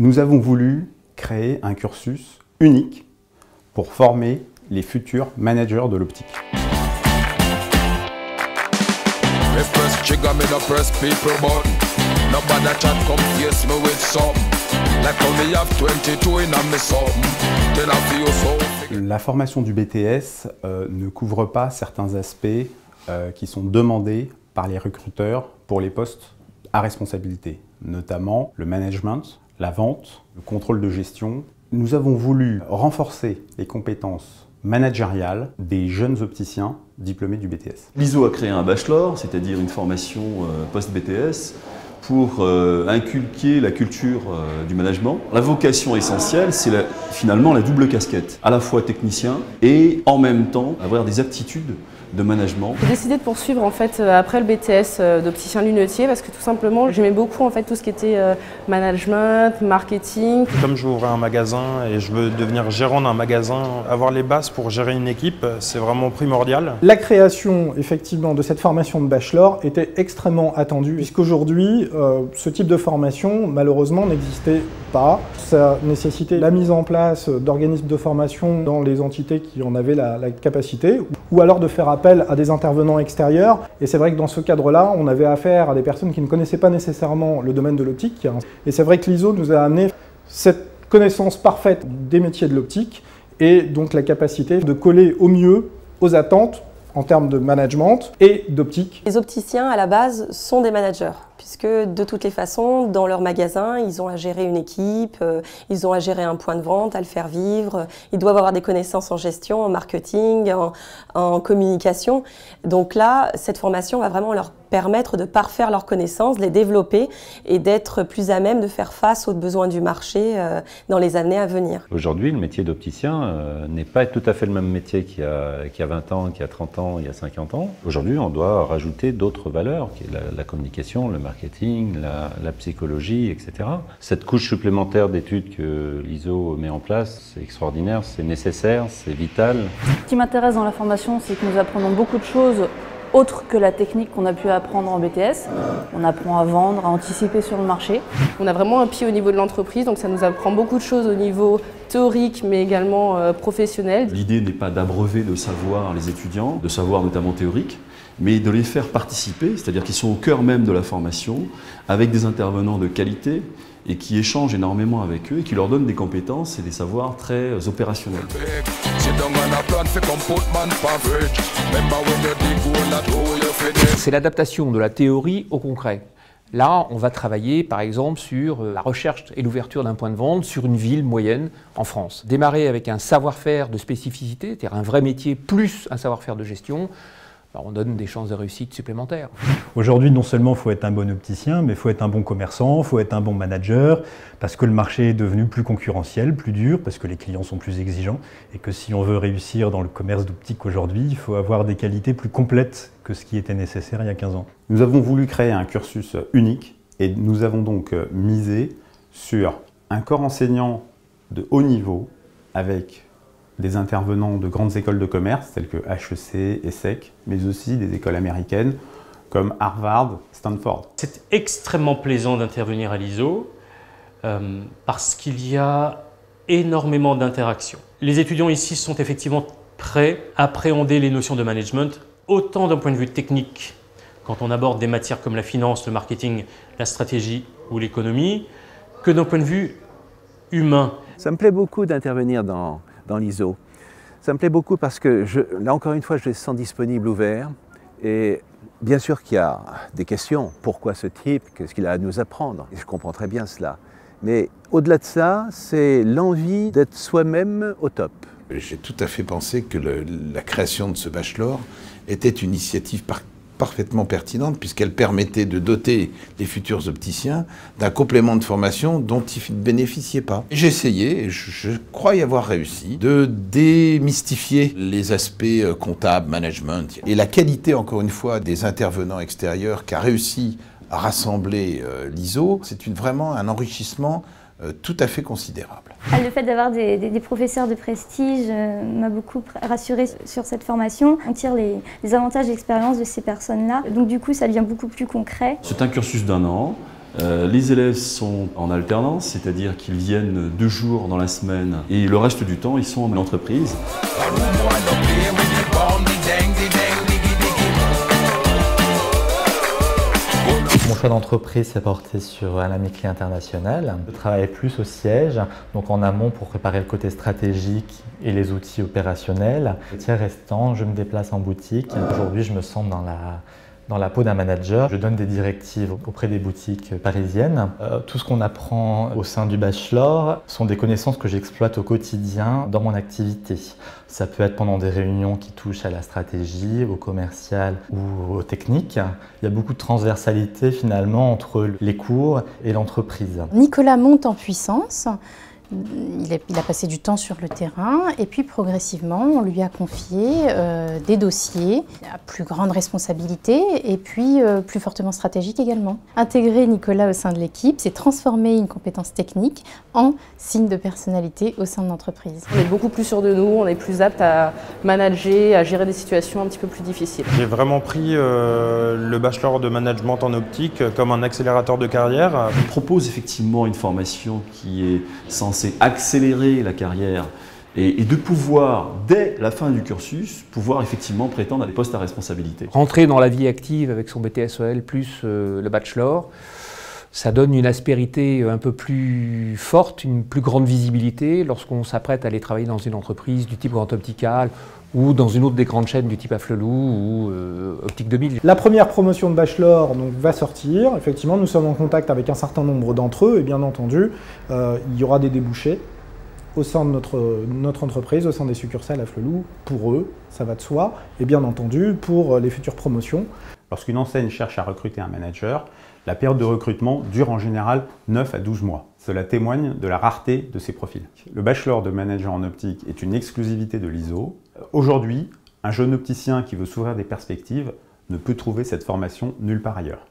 Nous avons voulu créer un cursus unique pour former les futurs managers de l'optique. La formation du BTS ne couvre pas certains aspects qui sont demandés par les recruteurs pour les postes à responsabilité, notamment le management, la vente, le contrôle de gestion. Nous avons voulu renforcer les compétences managériales des jeunes opticiens diplômés du BTS. L'ISO a créé un bachelor, c'est-à-dire une formation post-BTS, pour inculquer la culture du management. La vocation essentielle, c'est finalement la double casquette, à la fois technicien et en même temps avoir des aptitudes de management. J'ai décidé de poursuivre en fait après le BTS d'opticien lunetier parce que tout simplement j'aimais beaucoup en fait tout ce qui était management, marketing. Comme je veux ouvrir un magasin et je veux devenir gérant d'un magasin, avoir les bases pour gérer une équipe, c'est vraiment primordial. La création effectivement de cette formation de bachelor était extrêmement attendue puisqu'aujourd'hui ce type de formation malheureusement n'existait pas. Ça nécessitait la mise en place d'organismes de formation dans les entités qui en avaient la capacité ou alors de faire appel à des intervenants extérieurs. Et c'est vrai que dans ce cadre-là, on avait affaire à des personnes qui ne connaissaient pas nécessairement le domaine de l'optique. Et c'est vrai que l'ISO nous a amené cette connaissance parfaite des métiers de l'optique et donc la capacité de coller au mieux aux attentes en termes de management et d'optique. Les opticiens, à la base, sont des managers, puisque de toutes les façons, dans leur magasin, ils ont à gérer une équipe, ils ont à gérer un point de vente, à le faire vivre, ils doivent avoir des connaissances en gestion, en marketing, en communication. Donc là, cette formation va vraiment leur permettre de parfaire leurs connaissances, de les développer et d'être plus à même de faire face aux besoins du marché dans les années à venir. Aujourd'hui, le métier d'opticien n'est pas tout à fait le même métier qu'il y a 20 ans, qu'il y a 30 ans, il y a 50 ans. Aujourd'hui, on doit rajouter d'autres valeurs, qui est la communication, le marketing, la psychologie, etc. Cette couche supplémentaire d'études que l'ISO met en place, c'est extraordinaire, c'est nécessaire, c'est vital. Ce qui m'intéresse dans la formation, c'est que nous apprenons beaucoup de choses autre que la technique qu'on a pu apprendre en BTS. On apprend à vendre, à anticiper sur le marché. On a vraiment un pied au niveau de l'entreprise, donc ça nous apprend beaucoup de choses au niveau théorique mais également professionnel. L'idée n'est pas d'abreuver de savoir les étudiants, de savoir notamment théorique, mais de les faire participer, c'est-à-dire qu'ils sont au cœur même de la formation, avec des intervenants de qualité et qui échangent énormément avec eux et qui leur donnent des compétences et des savoirs très opérationnels. C'est l'adaptation de la théorie au concret. Là, on va travailler par exemple sur la recherche et l'ouverture d'un point de vente sur une ville moyenne en France. Démarrer avec un savoir-faire de spécificité, c'est-à-dire un vrai métier plus un savoir-faire de gestion, on donne des chances de réussite supplémentaires. Aujourd'hui, non seulement il faut être un bon opticien, mais il faut être un bon commerçant, il faut être un bon manager, parce que le marché est devenu plus concurrentiel, plus dur, parce que les clients sont plus exigeants, et que si on veut réussir dans le commerce d'optique aujourd'hui, il faut avoir des qualités plus complètes que ce qui était nécessaire il y a 15 ans. Nous avons voulu créer un cursus unique, et nous avons donc misé sur un corps enseignant de haut niveau, avec des intervenants de grandes écoles de commerce telles que HEC, ESSEC, mais aussi des écoles américaines comme Harvard, Stanford. C'est extrêmement plaisant d'intervenir à l'ISO parce qu'il y a énormément d'interactions. Les étudiants ici sont effectivement prêts à appréhender les notions de management, autant d'un point de vue technique, quand on aborde des matières comme la finance, le marketing, la stratégie ou l'économie, que d'un point de vue humain. Ça me plaît beaucoup d'intervenir dans l'ISO. Ça me plaît beaucoup parce que, là encore une fois, je les sens disponibles, ouverts. Et bien sûr qu'il y a des questions. Pourquoi ce type? Qu'est-ce qu'il a à nous apprendre? Et je comprends très bien cela. Mais au-delà de ça, c'est l'envie d'être soi-même au top. J'ai tout à fait pensé que la création de ce bachelor était une initiative parfaitement pertinente puisqu'elle permettait de doter les futurs opticiens d'un complément de formation dont ils ne bénéficiaient pas. J'ai essayé, et je crois y avoir réussi, de démystifier les aspects comptables, management et la qualité, encore une fois, des intervenants extérieurs qu'a réussi à rassembler l'ISO. C'est vraiment un enrichissement tout à fait considérable. Le fait d'avoir des professeurs de prestige m'a beaucoup rassurée sur cette formation. On tire les avantages d'expérience de ces personnes-là, donc du coup ça devient beaucoup plus concret. C'est un cursus d'1 an Les élèves sont en alternance, c'est-à-dire qu'ils viennent 2 jours dans la semaine et le reste du temps, ils sont en entreprise. Mon choix d'entreprise s'est porté sur un Amicli International. Je travaillais plus au siège, donc en amont pour préparer le côté stratégique et les outils opérationnels. Le tiers restant, je me déplace en boutique. Aujourd'hui, je me sens dans la peau d'un manager. Je donne des directives auprès des boutiques parisiennes. Tout ce qu'on apprend au sein du bachelor sont des connaissances que j'exploite au quotidien dans mon activité. Ça peut être pendant des réunions qui touchent à la stratégie, au commercial ou aux techniques. Il y a beaucoup de transversalité finalement entre les cours et l'entreprise. Nicolas monte en puissance. Il a passé du temps sur le terrain et puis progressivement on lui a confié des dossiers à plus grande responsabilité et puis plus fortement stratégique également. Intégrer Nicolas au sein de l'équipe, c'est transformer une compétence technique en signe de personnalité au sein de l'entreprise. On est beaucoup plus sûr de nous, on est plus apte à manager, à gérer des situations un petit peu plus difficiles. J'ai vraiment pris le bachelor de management en optique comme un accélérateur de carrière. On propose effectivement une formation qui est censée accélérer la carrière et de pouvoir, dès la fin du cursus, pouvoir effectivement prétendre à des postes à responsabilité. Rentrer dans la vie active avec son BTS-EL plus le bachelor, ça donne une aspérité un peu plus forte, une plus grande visibilité lorsqu'on s'apprête à aller travailler dans une entreprise du type Grand Optical ou dans une autre des grandes chaînes du type Afflelou ou Optique 2000. La première promotion de bachelor donc, va sortir. Effectivement, nous sommes en contact avec un certain nombre d'entre eux et bien entendu, il y aura des débouchés au sein de notre entreprise, au sein des succursales Afflelou, pour eux, ça va de soi, et bien entendu pour les futures promotions. Lorsqu'une enseigne cherche à recruter un manager, la période de recrutement dure en général 9 à 12 mois. Cela témoigne de la rareté de ces profils. Le bachelor de manager en optique est une exclusivité de l'ISO. Aujourd'hui, un jeune opticien qui veut s'ouvrir des perspectives ne peut trouver cette formation nulle part ailleurs.